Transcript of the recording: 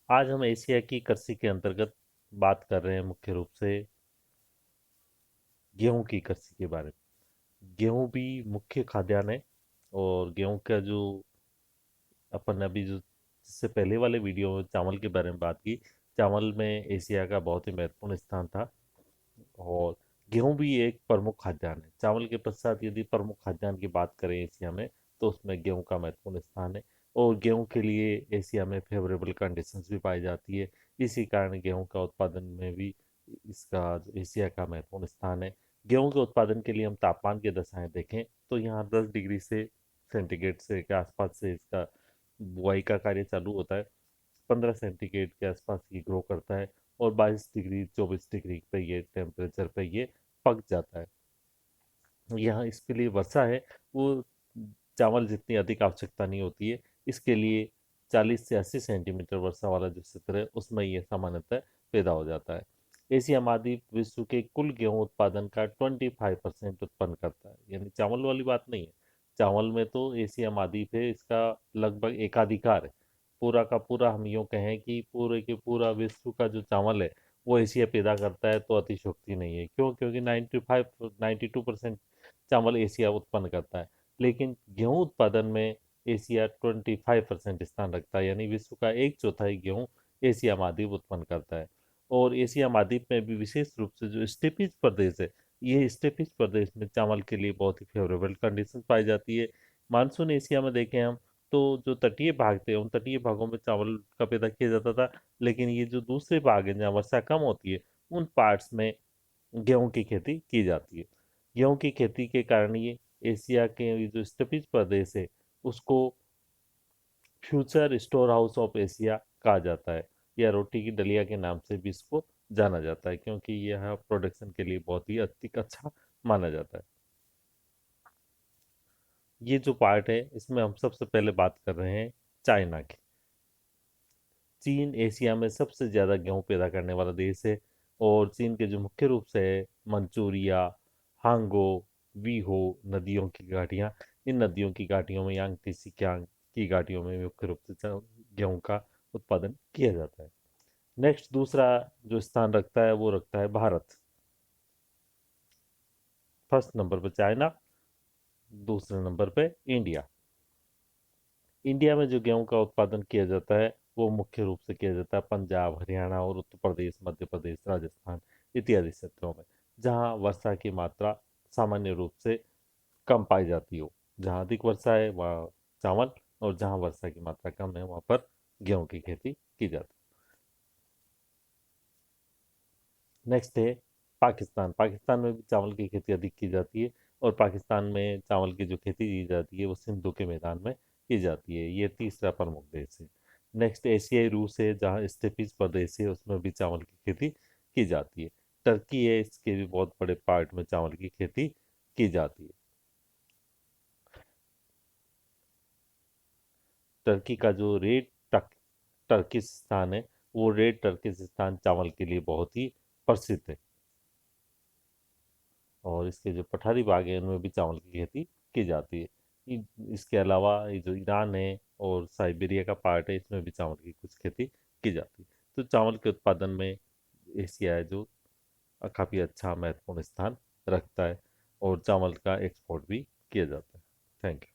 आज हम एशिया की कृषि के अंतर्गत बात कर रहे हैं मुख्य रूप से गेहूं की कृषि के बारे में। गेहूं भी मुख्य खाद्यान्न है। और गेहूं का जो अपन अभी जो इससे पहले वाले वीडियो में चावल के बारे में बात की, चावल में एशिया का बहुत ही महत्वपूर्ण स्थान था। और गेहूं भी एक प्रमुख खाद्यान्न है। चावल के पश्चात यदि प्रमुख खाद्यान्न की बात करें एशिया में, तो उसमें गेहूं का महत्वपूर्ण स्थान है। और गेहूं के लिए एशिया में फेवरेबल कंडीशंस भी पाई जाती है। इसी कारण गेहूं का उत्पादन में भी इसका जो एशिया का महत्वपूर्ण स्थान है। गेहूं के उत्पादन के लिए हम तापमान की दशाएं देखें तो यहाँ 10 डिग्री से सेंटीग्रेड से के आसपास से इसका बुआई का कार्य चालू होता है। 15 सेंटीग्रेड के आसपास ये ग्रो करता है। और 22 डिग्री 24 डिग्री पे ये टेम्परेचर पे ये पक जाता है। यहाँ इसके लिए वर्षा है वो चावल जितनी अधिक आवश्यकता नहीं होती है। इसके लिए 40 से 80 सेंटीमीटर वर्षा वाला जो क्षेत्र है उसमें ये सामान्यतः पैदा हो जाता है। एशिया महाद्वीप विश्व के कुल गेहूं उत्पादन का 25% उत्पन्न करता है, यानी चावल वाली बात नहीं है। चावल में तो एशिया महाद्वीप है, इसका लगभग एकाधिकार है। पूरा का पूरा हम यूँ कहें कि पूरे के पूरा विश्व का जो चावल है वो एशिया पैदा करता है तो अतिशयोक्ति नहीं है। क्यों? क्योंकि 92% चावल एशिया उत्पन्न करता है। लेकिन गेहूं उत्पादन में एशिया 25% स्थान रखता है, यानी विश्व का एक चौथाई गेहूं एशिया महाद्वीप उत्पन्न करता है। और एशिया महाद्वीप में भी विशेष रूप से जो स्टेपीज प्रदेश है, ये स्टेपीज प्रदेश में चावल के लिए बहुत ही फेवरेबल कंडीशन पाई जाती है। मानसून एशिया में देखें हम तो जो तटीय भाग थे उन तटीय भागों में चावल का पैदा किया जाता था। लेकिन ये जो दूसरे भाग हैं जहाँ वर्षा कम होती है, उन पार्ट्स में गेहूं की खेती की जाती है। गेहूं की खेती के कारण ये एशिया के ये जो स्टेपीज प्रदेश है उसको future store house of Asia कहा जाता है, या रोटी की डलिया के नाम से भी इसको जाना जाता है, क्योंकि यह प्रोडक्शन के लिए बहुत ही अधिक अच्छा माना जाता है। ये जो पार्ट है इसमें हम सबसे पहले बात कर रहे हैं चाइना की। चीन एशिया में सबसे ज़्यादा गेहूं पैदा करने वाला देश है। और चीन के जो मुख्य रूप से है मंचूरिया, हांगो, वीहो नदियों की घाटियाँ, इन नदियों की घाटियों में यांगत्से सिकियांग की घाटियों में मुख्य रूप से गेहूं का उत्पादन किया जाता है। नेक्स्ट दूसरा जो स्थान रखता है वो रखता है भारत। फर्स्ट नंबर पे चाइना, दूसरे नंबर पे इंडिया। इंडिया में जो गेहूं का उत्पादन किया जाता है वो मुख्य रूप से किया जाता है पंजाब, हरियाणा और उत्तर प्रदेश, मध्य प्रदेश, राजस्थान इत्यादि क्षेत्रों में, जहां वर्षा की मात्रा सामान्य रूप से कम पाई जाती हो। जहां अधिक वर्षा है वहाँ चावल, और जहां वर्षा की मात्रा कम है वहां पर गेहूं की खेती की जाती है। नेक्स्ट है पाकिस्तान। पाकिस्तान में भी चावल की खेती अधिक की जाती है। और पाकिस्तान में चावल की जो खेती की जाती है वो सिंधु के मैदान में की जाती है। ये तीसरा प्रमुख देश है। नेक्स्ट एशियाई रूस है, जहाँ स्टेपीज प्रदेश है उसमें भी चावल की खेती की जाती है। टर्की है, इसके भी बहुत बड़े पार्ट में चावल की खेती की जाती है। टर्की का जो रेड टर्किस्तान है, वो रेड टर्किस्तान चावल के लिए बहुत ही प्रसिद्ध है। और इसके जो पठारी भाग हैं उनमें भी चावल की खेती की जाती है। इसके अलावा ये जो ईरान है और साइबेरिया का पार्ट है, इसमें भी चावल की कुछ खेती की जाती है। तो चावल के उत्पादन में एशिया है जो काफ़ी अच्छा महत्वपूर्ण स्थान रखता है। और चावल का एक्सपोर्ट भी किया जाता है। Thank you.